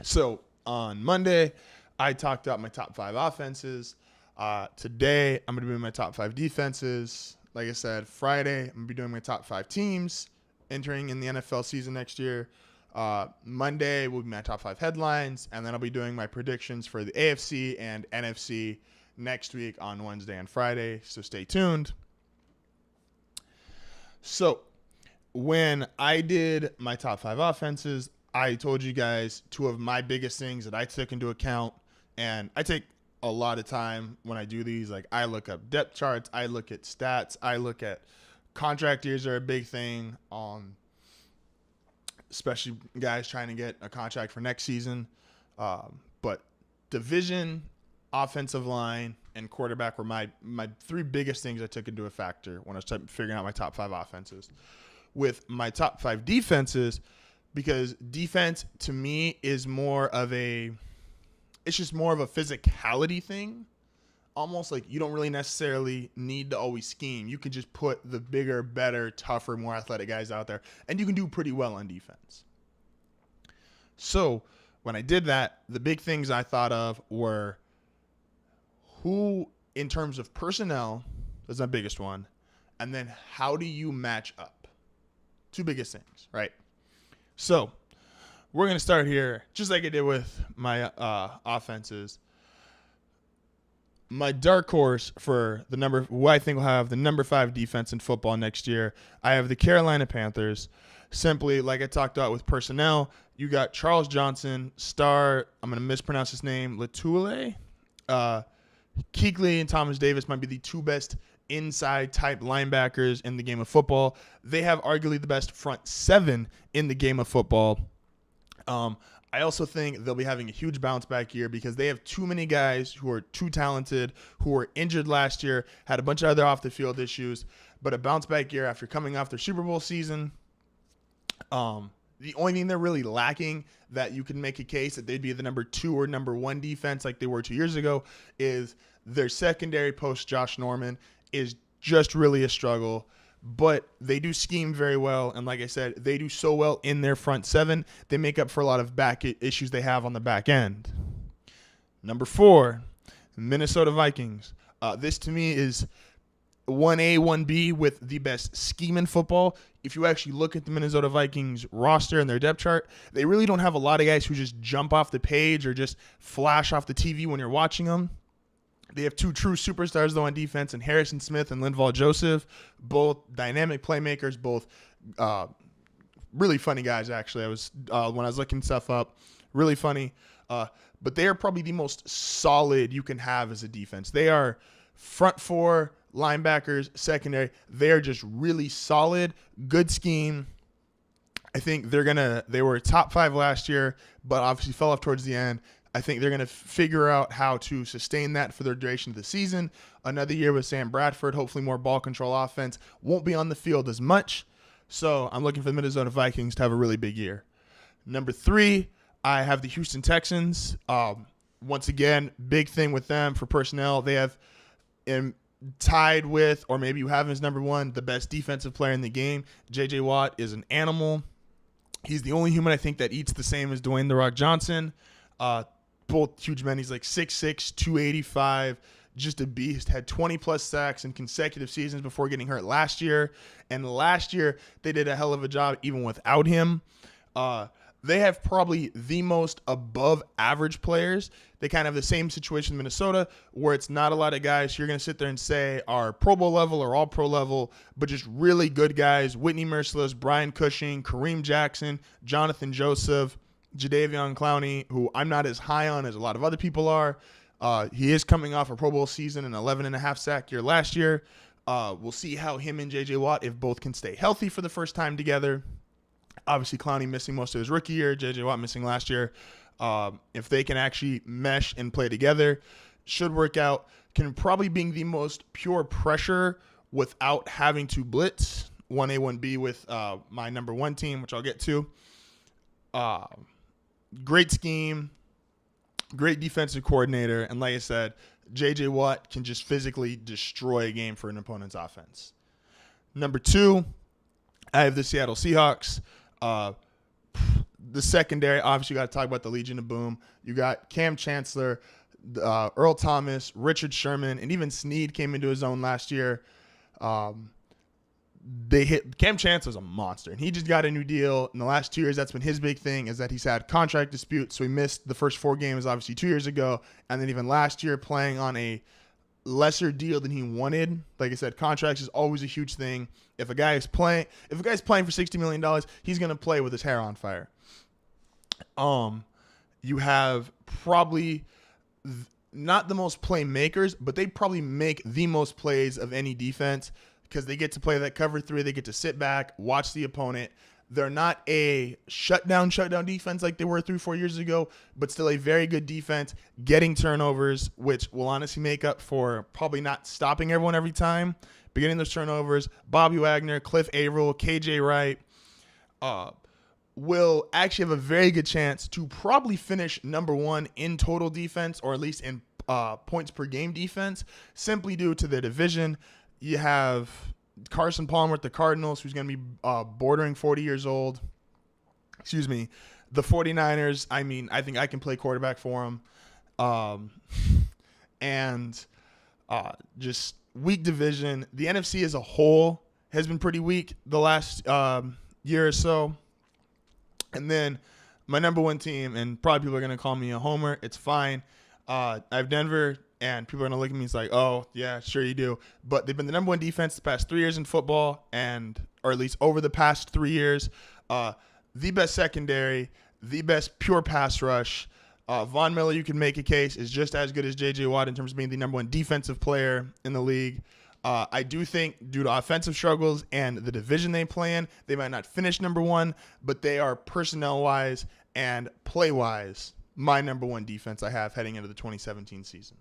So on Monday, I talked about my top 5 offenses. Today, I'm going to be doing my top 5 defenses. Like I said, Friday, I'm going to be doing my top 5 teams entering in the NFL season next year. Monday will be my top 5 headlines, and then I'll be doing my predictions for the AFC and NFC next week on Wednesday and Friday. So stay tuned. So when I did my top 5 offenses, I told you guys two of my biggest things that I took into account. And I take a lot of time when I do these. Like, I look up depth charts, I look at stats, I look at contract years are a big thing, especially guys trying to get a contract for next season. But division, offensive line, and quarterback were my three biggest things I took into a factor when I was figuring out my top 5 offenses. With my top 5 defenses, because defense to me is it's just more of a physicality thing. Almost like you don't really necessarily need to always scheme. You can just put the bigger, better, tougher, more athletic guys out there, and you can do pretty well on defense. So when I did that, the big things I thought of were who, in terms of personnel, is my biggest one, and then how do you match up? Two biggest things, right? So we're going to start here, just like I did with my offenses. My dark horse for who I think will have the number 5 defense in football next year, I have the Carolina Panthers. Simply, like I talked about with personnel, you got Charles Johnson, I'm going to mispronounce his name, Latule. Kuechly and Thomas Davis might be the two best inside type linebackers in the game of football. They have arguably the best front 7 in the game of football. I also think they'll be having a huge bounce back year because they have too many guys who are too talented, who were injured last year, had a bunch of other off the field issues, but a bounce back year after coming off their Super Bowl season. The only thing they're really lacking that you can make a case that they'd be the number 2 or number 1 defense like they were 2 years ago is their secondary post Josh Norman is just really a struggle. But they do scheme very well, and like I said, they do so well in their front 7, they make up for a lot of back issues they have on the back end. Number 4, Minnesota Vikings. This to me is 1A, 1B with the best scheme in football. If you actually look at the Minnesota Vikings roster and their depth chart, they really don't have a lot of guys who just jump off the page or just flash off the TV when you're watching them. They have 2 true superstars, though, on defense, and Harrison Smith and Linval Joseph, both dynamic playmakers, both really funny guys, actually. When I was looking stuff up, really funny. But they are probably the most solid you can have as a defense. They are front 4, linebackers, secondary. They are just really solid, good scheme. I think they were top 5 last year, but obviously fell off towards the end. I think they're going to figure out how to sustain that for the duration of the season. Another year with Sam Bradford, hopefully more ball control offense. Won't be on the field as much. So I'm looking for the Minnesota Vikings to have a really big year. Number 3, I have the Houston Texans. Once again, big thing with them for personnel. They have tied with, or maybe you have him as number 1, the best defensive player in the game. J.J. Watt is an animal. He's the only human I think that eats the same as Dwayne "The Rock" Johnson. Both huge men. He's like 6'6", 285, just a beast. Had 20-plus sacks in consecutive seasons before getting hurt last year. And last year, they did a hell of a job even without him. They have probably the most above-average players. They kind of have the same situation in Minnesota where it's not a lot of guys you're going to sit there and say are Pro Bowl level or All-Pro level, but just really good guys. Whitney Merciless, Brian Cushing, Kareem Jackson, Jonathan Joseph, Jadeveon Clowney, who I'm not as high on as a lot of other people are. He is coming off a Pro Bowl season, an 11.5 sack year last year. We'll see how him and J.J. Watt, if both can stay healthy for the first time together. Obviously, Clowney missing most of his rookie year, J.J. Watt missing last year. If they can actually mesh and play together, should work out. Can probably be the most pure pressure without having to blitz. 1A, 1B with my number 1 team, which I'll get to. Great scheme, great defensive coordinator, and like I said, J.J. Watt can just physically destroy a game for an opponent's offense. Number 2, I have the Seattle Seahawks. the secondary, obviously, you got to talk about the Legion of Boom. You got Cam Chancellor, Earl Thomas, Richard Sherman, and even Snead came into his own last year. They hit Cam Chancellor's a monster, and he just got a new deal in the last 2 years. That's been his big thing, is that he's had contract disputes, so he missed the first 4 games, obviously 2 years ago, and then even last year playing on a lesser deal than he wanted. Like I said, contracts is always a huge thing. If a guy's playing for $60 million, he's gonna play with his hair on fire. You have probably not the most playmakers, but they probably make the most plays of any defense because they get to play that cover 3. They get to sit back, watch the opponent. They're not a shutdown defense like they were 3-4 years ago, but still a very good defense, getting turnovers, which will honestly make up for probably not stopping everyone every time, but getting those turnovers. Bobby Wagner, Cliff Averill, KJ Wright will actually have a very good chance to probably finish number 1 in total defense, or at least in points per game defense, simply due to their division. You have Carson Palmer with the Cardinals, who's going to be bordering 40 years old. Excuse me. The 49ers, I think I can play quarterback for them. Just weak division. The NFC as a whole has been pretty weak the last year or so. And then my number 1 team, and probably people are going to call me a homer. It's fine. I have Denver. And people are going to look at me and like, oh, yeah, sure you do. But they've been the number 1 defense the past 3 years in football, or at least over the past 3 years. The best secondary, the best pure pass rush. Von Miller, you can make a case, is just as good as J.J. Watt in terms of being the number 1 defensive player in the league. I do think due to offensive struggles and the division they play in, they might not finish number 1, but they are personnel-wise and play-wise my number 1 defense I have heading into the 2017 season.